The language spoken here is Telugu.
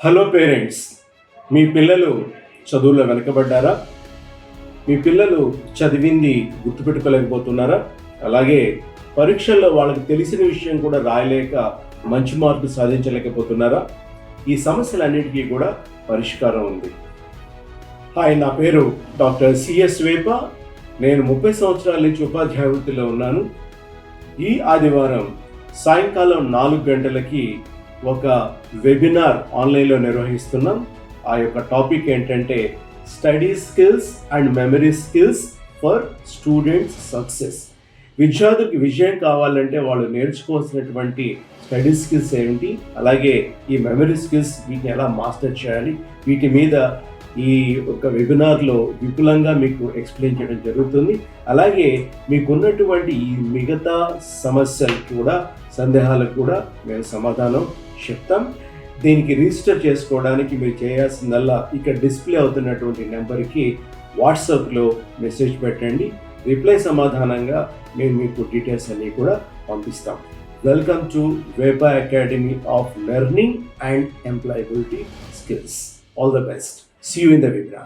హలో పేరెంట్స్, మీ పిల్లలు చదువులో వెనకబడ్డారా? మీ పిల్లలు చదివింది గుర్తుపెట్టుకోలేకపోతున్నారా? అలాగే పరీక్షల్లో వాళ్ళకి తెలిసిన విషయం కూడా రాయలేక మంచి మార్కులు సాధించలేకపోతున్నారా? ఈ సమస్యలన్నిటికీ కూడా పరిష్కారం ఉంది. హాయ్, నా పేరు డాక్టర్ సిఎస్ వేప. నేను 30 సంవత్సరాల నుంచి ఉపాధ్యాయ వృత్తిలో ఉన్నాను. ఈ ఆదివారం సాయంకాలం 4 గంటలకి ఒక వెబినార్ ఆన్లైన్లో నిర్వహిస్తున్నాం. ఆ యొక్క టాపిక్ ఏంటంటే study skills and memory skills for students success. విద్యార్థులకు విజయం కావాలంటే వాళ్ళు నేర్చుకోవాల్సినటువంటి స్టడీ స్కిల్స్ ఏమిటి, అలాగే ఈ మెమరీ స్కిల్స్ వీటిని ఎలా మాస్టర్ చేయాలి, వీటి మీద ఈ ఒక వెబినార్లో విపులంగా మీకు ఎక్స్ప్లెయిన్ చేయడం జరుగుతుంది. అలాగే మీకున్నటువంటి ఈ మిగతా సమస్యలు కూడా, సందేహాలకు కూడా మేము సమాధానం చెప్తాం. దీనికి రిజిస్టర్ చేసుకోవడానికి మీరు చేయాల్సిందల్లా ఇక్కడ డిస్ప్లే అవుతున్నటువంటి నెంబర్కి వాట్సాప్లో మెసేజ్ పెట్టండి. రిప్లై సమాధానంగా మేము మీకు డీటెయిల్స్ అన్నీ కూడా పంపిస్తాం. Welcome to Vepa academy of learning and employability skills. All the best. See you in the webinar.